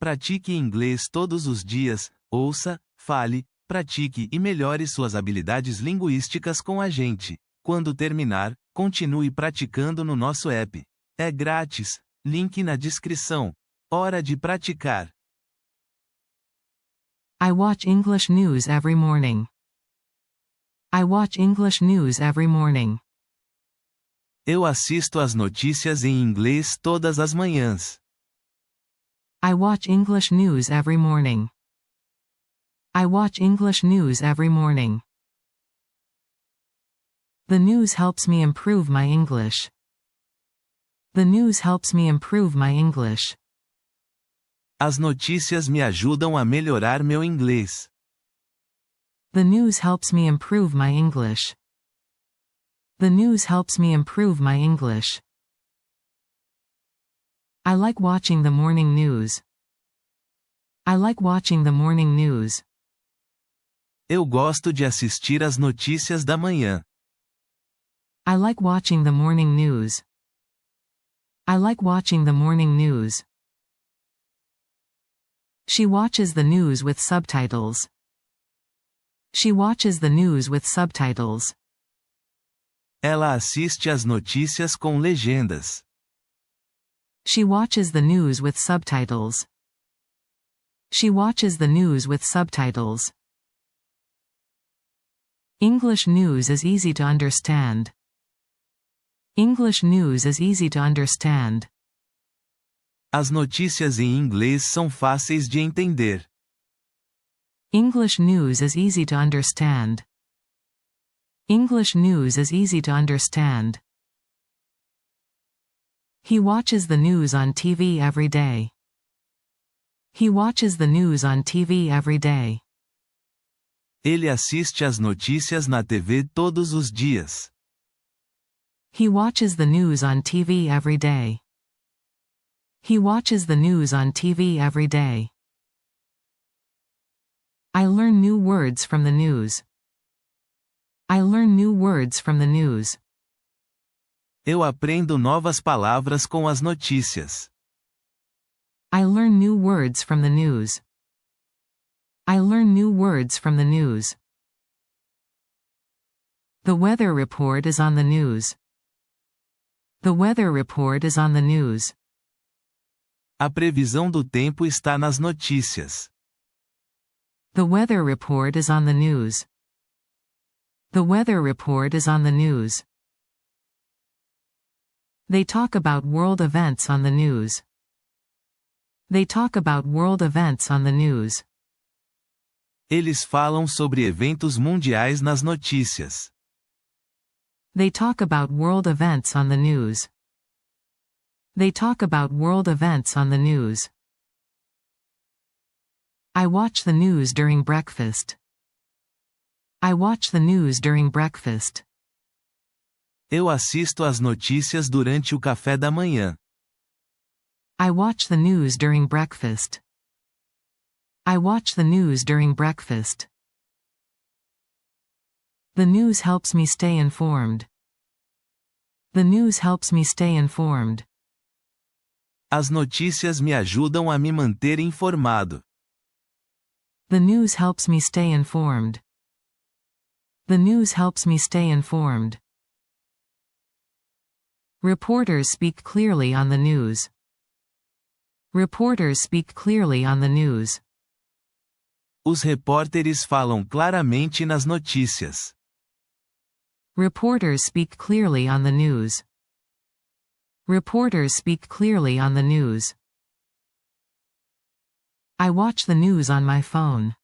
Pratique inglês todos os dias, ouça, fale, pratique e melhore suas habilidades linguísticas com a gente. Quando terminar, continue praticando no nosso app. É grátis. Link na descrição. Hora de praticar. I watch English news every morning. I watch English news every morning. Eu assisto às notícias em inglês todas as manhãs. I watch English news every morning. I watch English news every morning. The news helps me improve my English. The news helps me improve my English. As notícias me ajudam a melhorar meu inglês. The news helps me improve my English. The news helps me improve my English. I like watching the morning news. I like watching the morning news. Eu gosto de assistir às notícias da manhã. I like watching the morning news. I like watching the morning news. She watches the news with subtitles. She watches the news with subtitles. Ela assiste às notícias com legendas. She watches the news with subtitles. She watches the news with subtitles. English news is easy to understand. English news is easy to understand. As notícias em inglês são fáceis de entender. English news is easy to understand. English news is easy to understand. He watches the news on TV every day. He watches the news on TV every day. Ele assiste às notícias na TV todos os dias. He watches the news on TV every day. He watches the news on TV every day. I learn new words from the news. I learn new words from the news. Eu aprendo novas palavras com as notícias. I learn new words from the news. I learn new words from the news. The weather report is on the news. The weather report is on the news. A previsão do tempo está nas notícias. The weather report is on the news. The weather report is on the news. They talk about world events on the news. They talk about world events on the news. Eles falam sobre eventos mundiais nas notícias. They talk about world events on the news. They talk about world events on the news. I watch the news during breakfast. I watch the news during breakfast. Eu assisto às notícias durante o café da manhã. I watch the news during breakfast. I watch the news during breakfast. The news helps me stay informed. The news helps me stay informed. As notícias me ajudam a me manter informado. The news helps me stay informed. The news helps me stay informed. Reporters speak clearly on the news. Reporters speak clearly on the news. Os repórteres falam claramente nas notícias. Reporters speak clearly on the news. Reporters speak clearly on the news. I watch the news on my phone.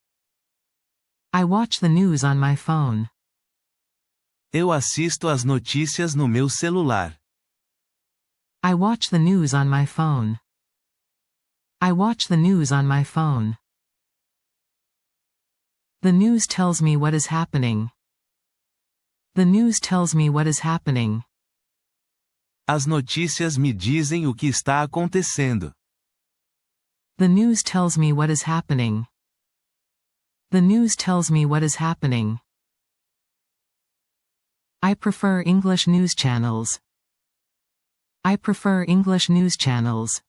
I watch the news on my phone. Eu assisto às notícias no meu celular. I watch the news on my phone. I watch the news on my phone. The news tells me what is happening. The news tells me what is happening. As notícias me dizem o que está acontecendo. The news tells me what is happening. The news tells me what is happening. I prefer English news channels. I prefer English news channels.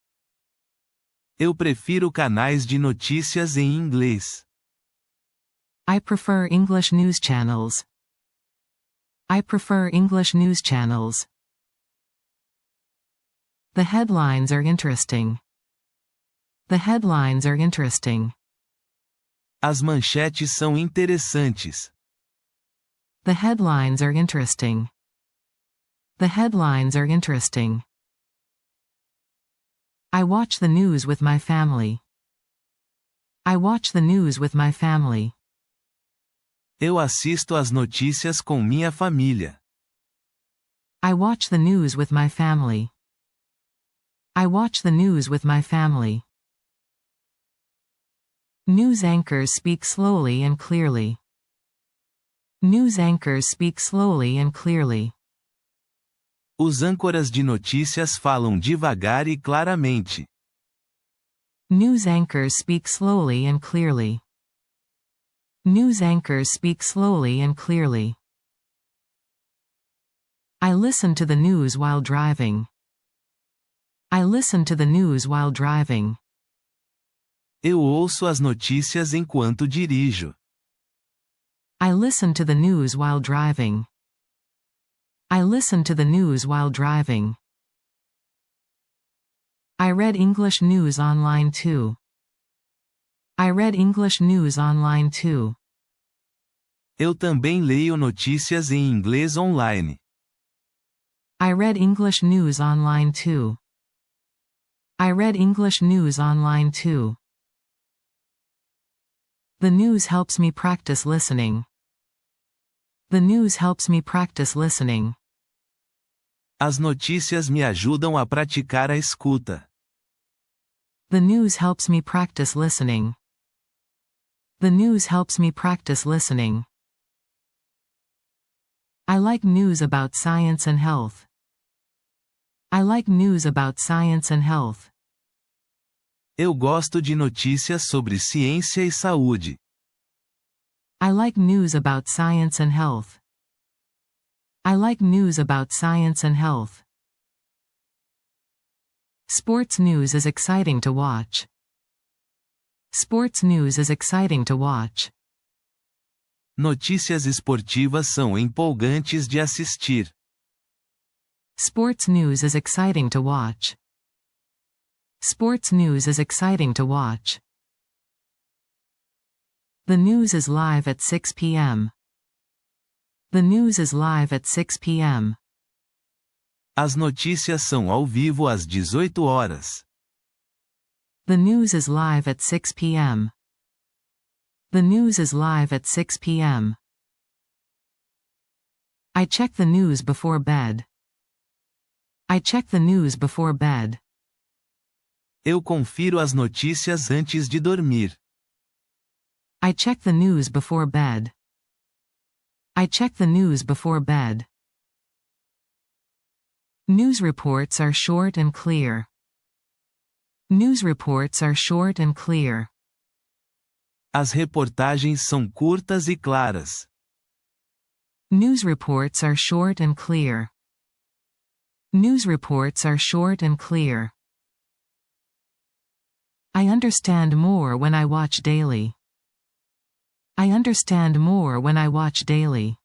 Eu prefiro canais de notícias em inglês. I prefer English news channels. I prefer English news channels. The headlines are interesting. The headlines are interesting. As manchetes são interessantes. The headlines are interesting. The headlines are interesting. I watch the news with my family. I watch the news with my family. Eu assisto às notícias com minha família. I watch the news with my family. I watch the news with my family. News anchors speak slowly and clearly. News anchors speak slowly and clearly. Os âncoras de notícias falam devagar e claramente. News anchors speak slowly and clearly. News anchors speak slowly and clearly. I listen to the news while driving. I listen to the news while driving. Eu ouço as notícias enquanto dirijo. I listen to the news while driving. I listen to the news while driving. I read English news online too. I read English news online too. Eu também leio notícias em inglês online. I read English news online too. I read English news online too. The news helps me practice listening. The news helps me practice listening. As notícias me ajudam a praticar a escuta. The news helps me practice listening. The news helps me practice listening. I like news about science and health. I like news about science and health. Eu gosto de notícias sobre ciência e saúde. I like news about science and health. I like news about science and health. Sports news is exciting to watch. Sports news is exciting to watch. Notícias esportivas são empolgantes de assistir. Sports news is exciting to watch. Sports news is exciting to watch. The news is live at 6 p.m. The news is live at 6 p.m. As notícias são ao vivo às 18 horas. The news is live at 6 p.m. The news is live at 6 p.m. I check the news before bed. I check the news before bed. Eu confiro as notícias antes de dormir. I check the news before bed. I check the news before bed. News reports are short and clear. News reports are short and clear. As reportagens são curtas e claras. News reports are short and clear. News reports are short and clear. I understand more when I watch daily. I understand more when I watch daily.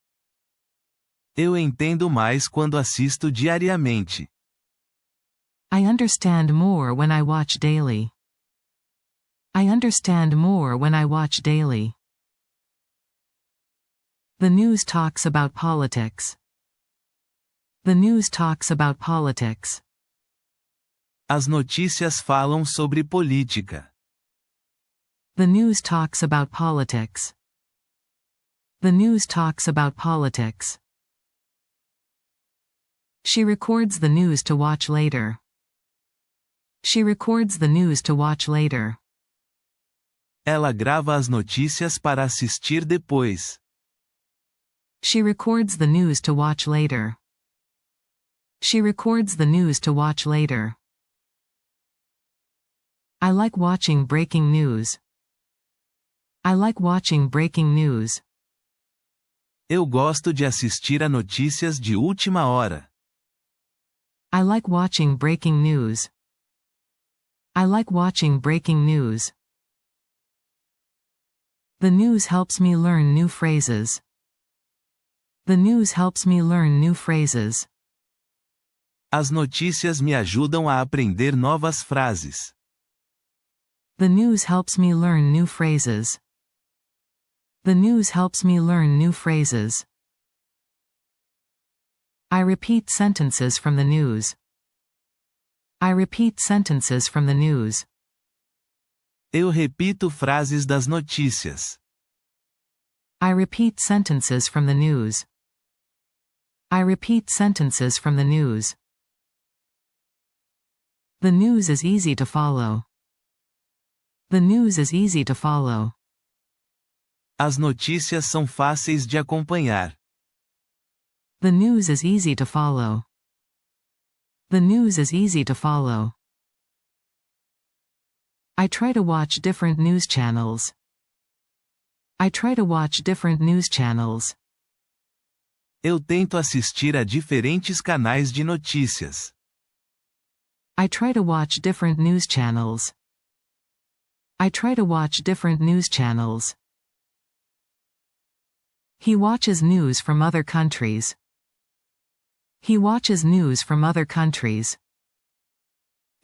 Eu entendo mais quando assisto diariamente. I understand more when I watch daily. I understand more when I watch daily. The news talks about politics. The news talks about politics. As notícias falam sobre política. The news talks about politics. The news talks about politics. She records the news to watch later. She records the news to watch later. Ela grava as notícias para assistir depois. She records the news to watch later. She records the news to watch later. I like watching breaking news. I like watching breaking news. Eu gosto de assistir a notícias de última hora. I like watching breaking news. I like watching breaking news. The news helps me learn new phrases. The news helps me learn new phrases. As notícias me ajudam a aprender novas frases. The news helps me learn new phrases. The news helps me learn new phrases. I repeat sentences from the news. I repeat sentences from the news. Eu repito frases das notícias. I repeat sentences from the news. I repeat sentences from the news. The news is easy to follow. The news is easy to follow. As notícias são fáceis de acompanhar. The news is easy to follow. The news is easy to follow. I try to watch different news channels. I try to watch different news channels. Eu tento assistir a diferentes canais de notícias. I try to watch different news channels. I try to watch different news channels. He watches news from other countries. He watches news from other countries.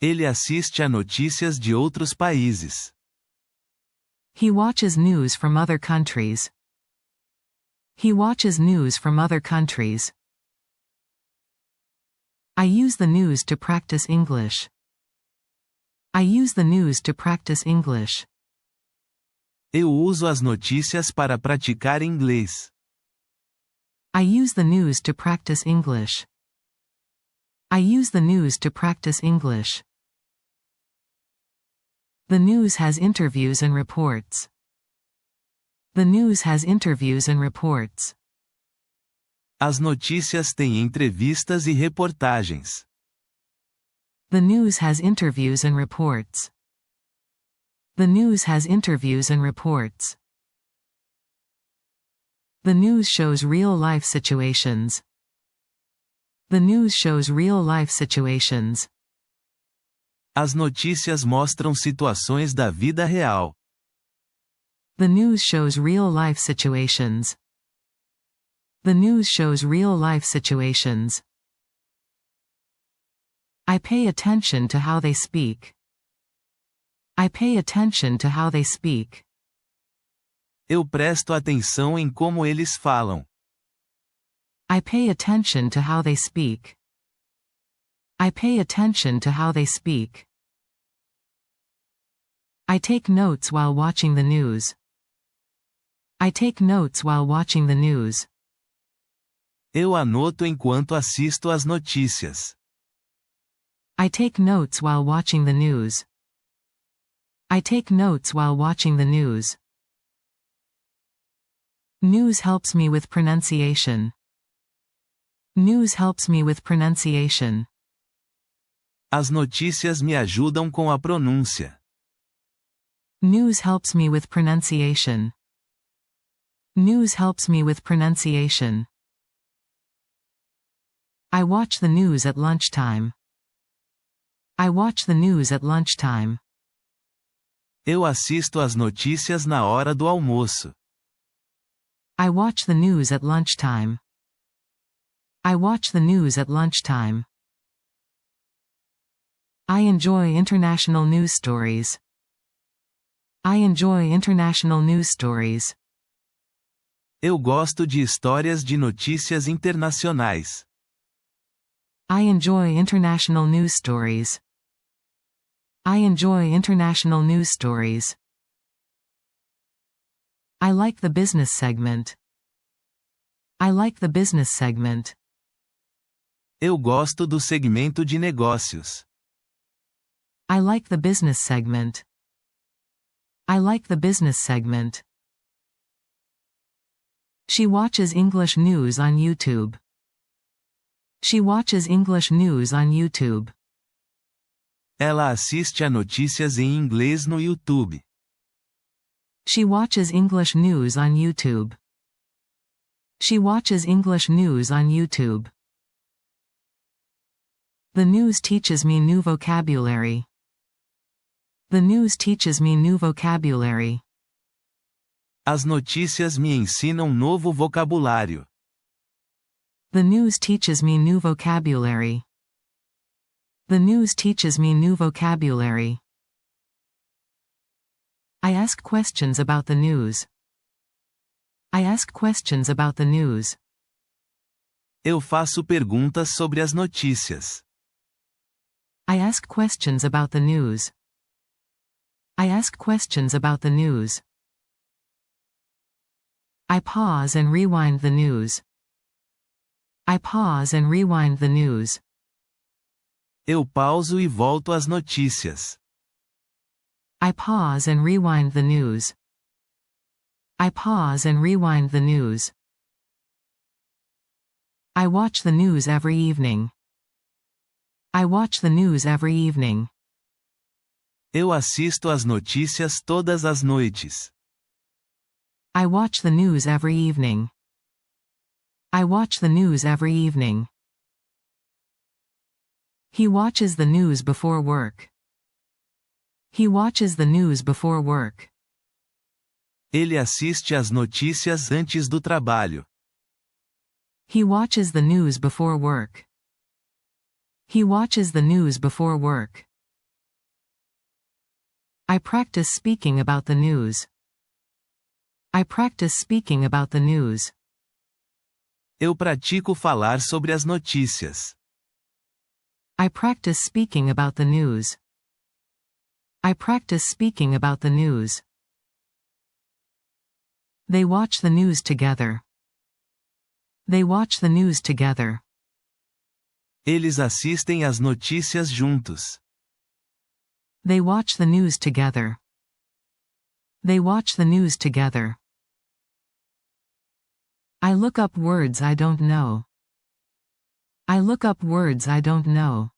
Ele assiste a notícias de outros países. He watches news from other countries. He watches news from other countries. I use the news to practice English. I use the news to practice English. Eu uso as notícias para praticar inglês. I use the news to practice English. I use the news to practice English. The news has interviews and reports. The news has interviews and reports. As notícias têm entrevistas e reportagens. The news has interviews and reports. The news has interviews and reports. The news shows real-life situations. The news shows real-life situations. As notícias mostram situações da vida real. The news shows real-life situations. The news shows real-life situations. I pay attention to how they speak. I pay attention to how they speak. Eu presto atenção em como eles falam. I pay attention to how they speak. I pay attention to how they speak. I take notes while watching the news. I take notes while watching the news. Eu anoto enquanto assisto às notícias. I take notes while watching the news. I take notes while watching the news. News helps me with pronunciation. News helps me with pronunciation. As notícias me ajudam com a pronúncia. News helps me with pronunciation. News helps me with pronunciation. I watch the news at lunchtime. I watch the news at lunchtime. Eu assisto às notícias na hora do almoço. I watch the news at lunchtime. I watch the news at lunchtime. I enjoy international news stories. I enjoy international news stories. Eu gosto de histórias de notícias internacionais. I enjoy international news stories. I enjoy international news stories. I like the business segment. I like the business segment. Eu gosto do segmento de negócios. I like the business segment. I like the business segment. She watches English news on YouTube. She watches English news on YouTube. Ela assiste a notícias em inglês no YouTube. She watches English news on YouTube. She watches English news on YouTube. The news teaches me new vocabulary. The news teaches me new vocabulary. As notícias me ensinam novo vocabulário. The news teaches me new vocabulary. The news teaches me new vocabulary. I ask questions about the news. I ask questions about the news. Eu faço perguntas sobre as notícias. I ask questions about the news. I ask questions about the news. I pause and rewind the news. I pause and rewind the news. Eu pauso e volto às notícias. I pause and rewind the news. I pause and rewind the news. I watch the news every evening. I watch the news every evening. Eu assisto às notícias todas as noites. I watch the news every evening. I watch the news every evening. He watches the news before work. He watches the news before work. Ele assiste às notícias antes do trabalho. He watches the news before work. He watches the news before work. I practice speaking about the news. I practice speaking about the news. Eu pratico falar sobre as notícias. I practice speaking about the news. I practice speaking about the news. They watch the news together. They watch the news together. Eles assistem às notícias juntos. They watch the news together. They watch the news together. I look up words I don't know. I look up words I don't know.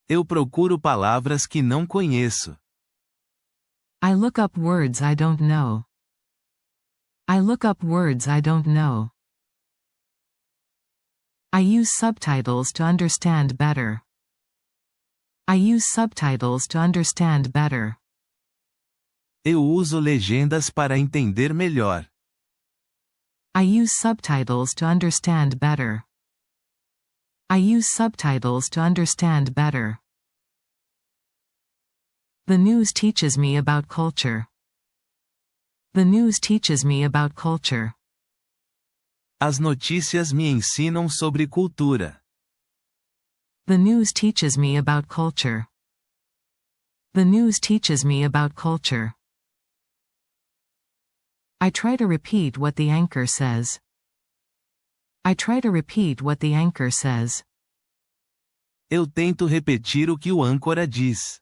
Eu procuro palavras que não conheço. I look up words I don't know. I look up words I don't know. I use subtitles to understand better. I use subtitles to understand better. Eu uso legendas para entender melhor. I use subtitles to understand better. I use subtitles to understand better. The news teaches me about culture. The news teaches me about culture. As notícias me ensinam sobre cultura. The news teaches me about culture. The news teaches me about culture. I try to repeat what the anchor says. I try to repeat what the anchor says. Eu tento repetir o que o âncora diz.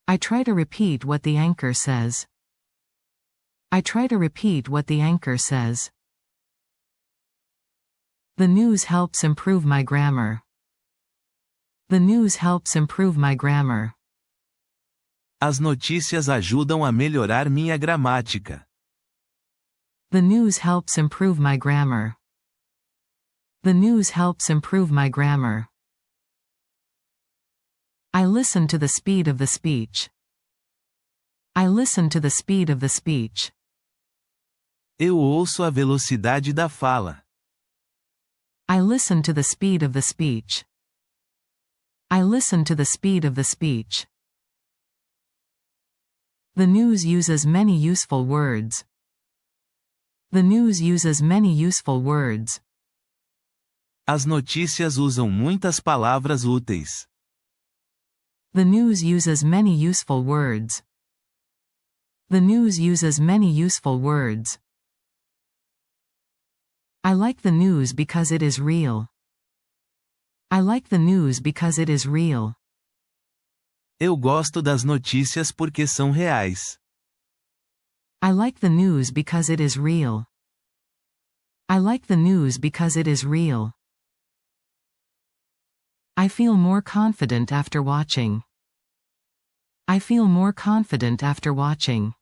I try to repeat what the anchor says. I try to repeat what the anchor says. The news helps improve my grammar. The news helps improve my grammar. As notícias ajudam a melhorar minha gramática. The news helps improve my grammar. The news helps improve my grammar. I listen to the speed of the speech. I listen to the speed of the speech. Eu ouço a velocidade da fala. I listen to the speed of the speech. I listen to the speed of the speech. The news uses many useful words. The news uses many useful words. As notícias usam muitas palavras úteis. The news uses many useful words. The news uses many useful words. I like the news because it is real. I like the news because it is real. Eu gosto das notícias porque são reais. I like the news because it is real. I like the news because it is real. I feel more confident after watching. I feel more confident after watching.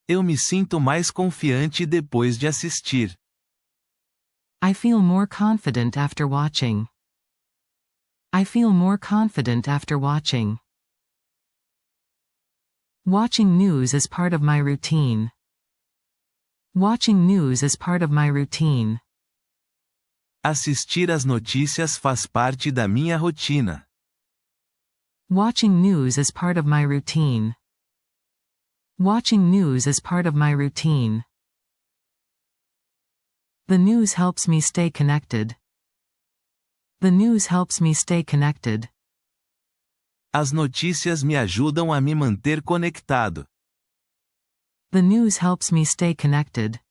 Eu me sinto mais confiante depois de assistir. I feel more confident after watching. I feel more confident after watching. Watching news is part of my routine. Watching news is part of my routine. Assistir às notícias faz parte da minha rotina. Watching news is part of my routine. Watching news is part of my routine. The news helps me stay connected. The news helps me stay connected. As notícias me ajudam a me manter conectado. The news helps me stay connected.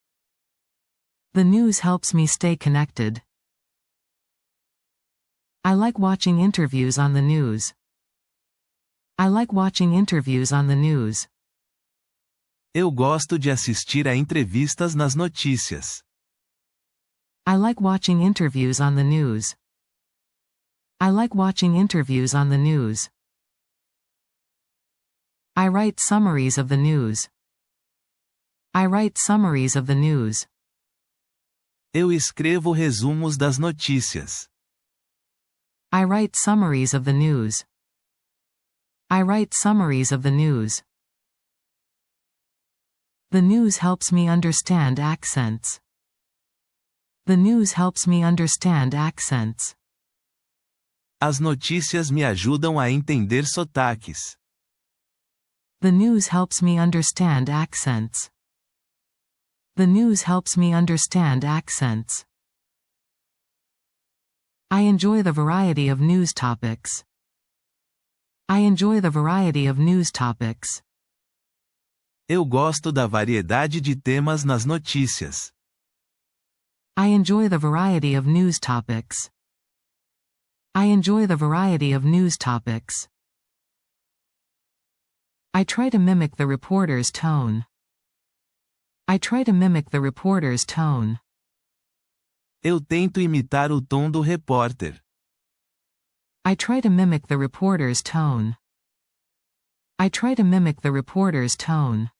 The news helps me stay connected. I like watching interviews on the news. I like watching interviews on the news. Eu gosto de assistir a entrevistas nas notícias. I like watching interviews on the news. I like watching interviews on the news. I write summaries of the news. I write summaries of the news. Eu escrevo resumos das notícias. I write summaries of the news. I write summaries of the news. The news helps me understand accents. The news helps me understand accents. As notícias me ajudam a entender sotaques. The news helps me understand accents. The news helps me understand accents. I enjoy the variety of news topics. I enjoy the variety of news topics. Eu gosto da variedade de temas nas notícias. I enjoy the variety of news topics. I enjoy the variety of news topics. I try to mimic the reporter's tone. I try to mimic the reporter's tone. Eu tento imitar o tom do repórter. I try to mimic the reporter's tone. I try to mimic the reporter's tone.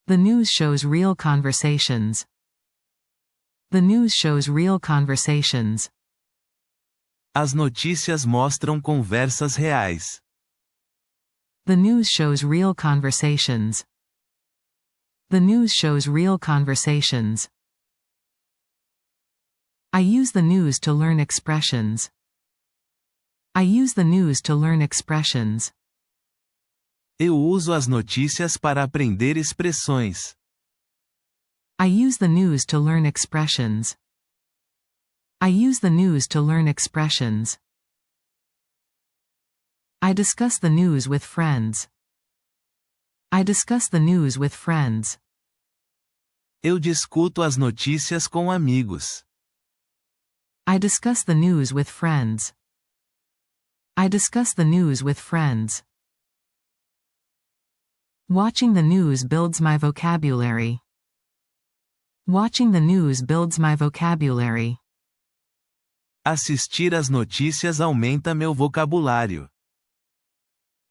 The news shows real conversations. The news shows real conversations. As notícias mostram conversas reais. The news shows real conversations. The news shows real conversations. I use the news to learn expressions. I use the news to learn expressions. Eu uso as notícias para aprender expressões. I use the news to learn expressions. I use the news to learn expressions. I discuss the news with friends. I discuss the news with friends. Eu discuto as notícias com amigos. I discuss the news with friends. I discuss the news with friends. Watching the news builds my vocabulary. Watching the news builds my vocabulary. Assistir às notícias aumenta meu vocabulário.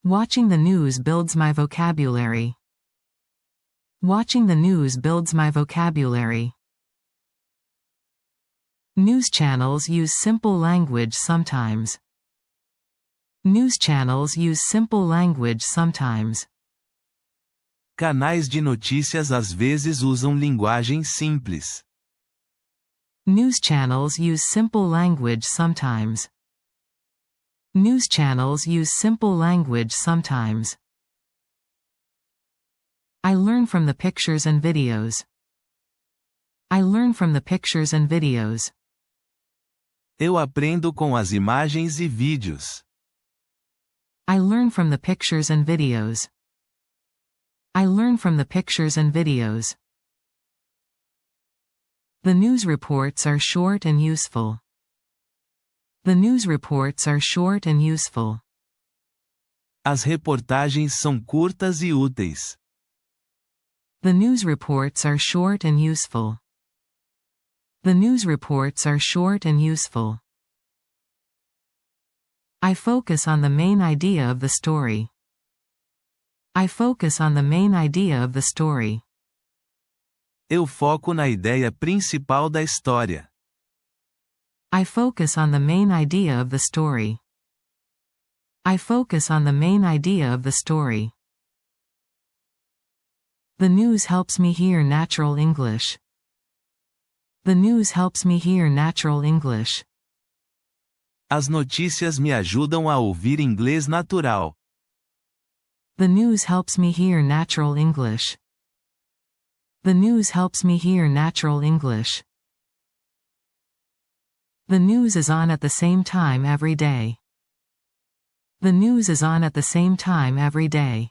Watching the news builds my vocabulary. Watching the news builds my vocabulary. News channels use simple language sometimes. News channels use simple language sometimes. Canais de notícias às vezes usam linguagem simples. News channels use simple language sometimes. News channels use simple language sometimes. I learn from the pictures and videos. I learn from the pictures and videos. Eu aprendo com as imagens e vídeos. I learn from the pictures and videos. I learn from the pictures and videos. The news reports are short and useful. The news reports are short and useful. As reportagens são curtas e úteis. The news reports are short and useful. The news reports are short and useful. I focus on the main idea of the story. I focus on the main idea of the story. Eu foco na ideia principal da história. I focus on the main idea of the story. I focus on the main idea of the story. The news helps me hear natural English. The news helps me hear natural English. As notícias me ajudam a ouvir inglês natural. The news helps me hear natural English. The news helps me hear natural English. The news is on at the same time every day. The news is on at the same time every day.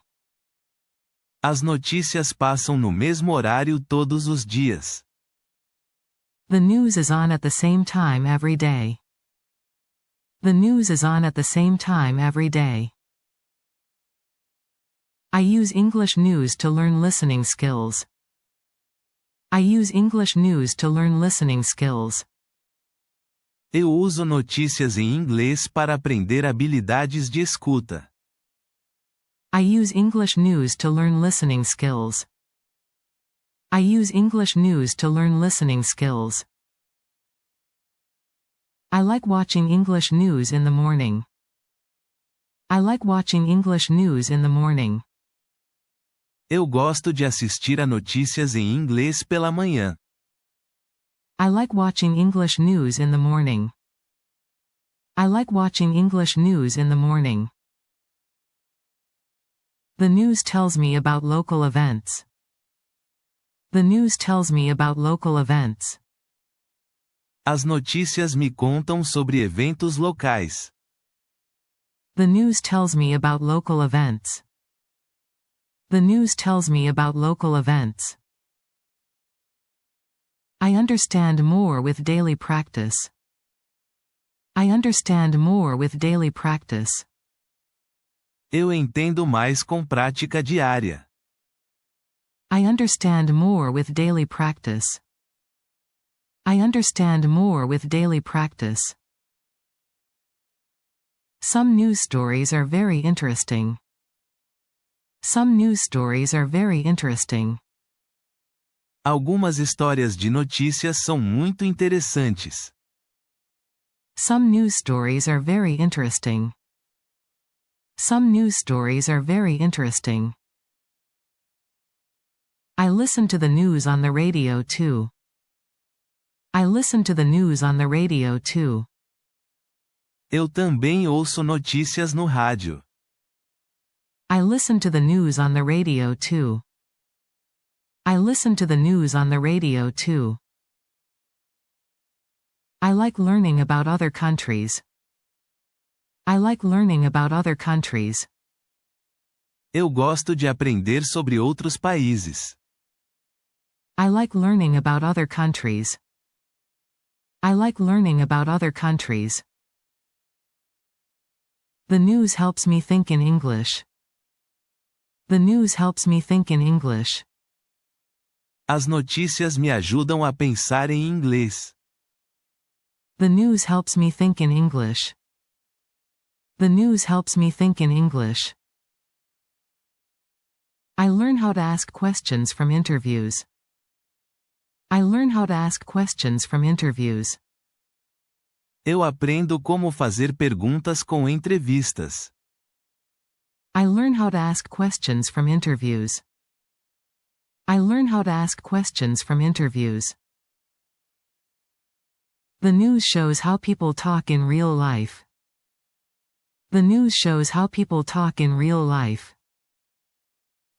As notícias passam no mesmo horário todos os dias. The news is on at the same time every day. The news is on at the same time every day. I use English news to learn listening skills. I use English news to learn listening skills. Eu uso notícias em inglês para aprender habilidades de escuta. I use English news to learn listening skills. I use English news to learn listening skills. I like watching English news in the morning. I like watching English news in the morning. Eu gosto de assistir a notícias em inglês pela manhã. I like watching English news in the morning. I like watching English news in the morning. The news tells me about local events. The news tells me about local events. As notícias me contam sobre eventos locais. The news tells me about local events. The news tells me about local events. I understand more with daily practice. I understand more with daily practice. Eu entendo mais com prática diária. I understand more with daily practice. I understand more with daily practice. Some news stories are very interesting. Some news stories are very interesting. Algumas histórias de notícias são muito interessantes. Some news stories are very interesting. Some news stories are very interesting. I listen to the news on the radio too. I listen to the news on the radio too. Eu também ouço notícias no rádio. I listen to the news on the radio too. I listen to the news on the radio too. I like learning about other countries. I like learning about other countries. Eu gosto de aprender sobre outros países. I like learning about other countries. I like learning about other countries. The news helps me think in English. The news helps me think in English. As notícias me ajudam a pensar em inglês. The news helps me think in English. The news helps me think in English. I learn how to ask questions from interviews. I learn how to ask questions from interviews. Eu aprendo como fazer perguntas com entrevistas. I learn how to ask questions from interviews. I learn how to ask questions from interviews. The news shows how people talk in real life. The news shows how people talk in real life.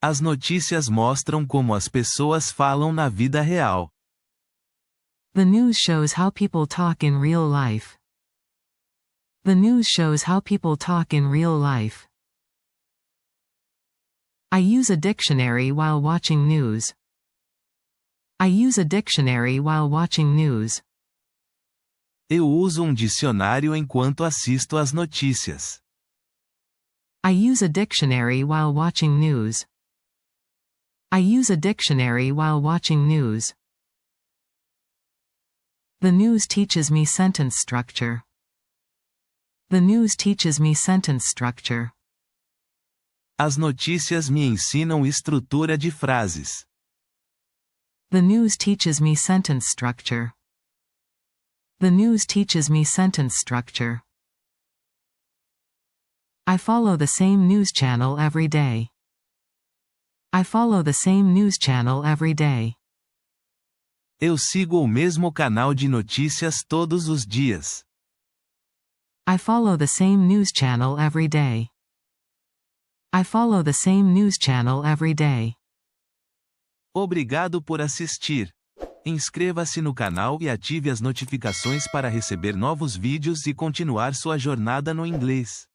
As notícias mostram como as pessoas falam na vida real. The news shows how people talk in real life. The news shows how people talk in real life. I use a dictionary while watching news. I use a dictionary while watching news. Eu uso dicionário enquanto assisto às notícias. I use a dictionary while watching news. I use a dictionary while watching news. The news teaches me sentence structure. The news teaches me sentence structure. As notícias me ensinam estrutura de frases. The news teaches me sentence structure. The news teaches me sentence structure. I follow the same news channel every day. I follow the same news channel every day. Eu sigo o mesmo canal de notícias todos os dias. I follow the same news channel every day. I follow the same news channel every day. Obrigado por assistir. Inscreva-se no canal e ative as notificações para receber novos vídeos e continuar sua jornada no inglês.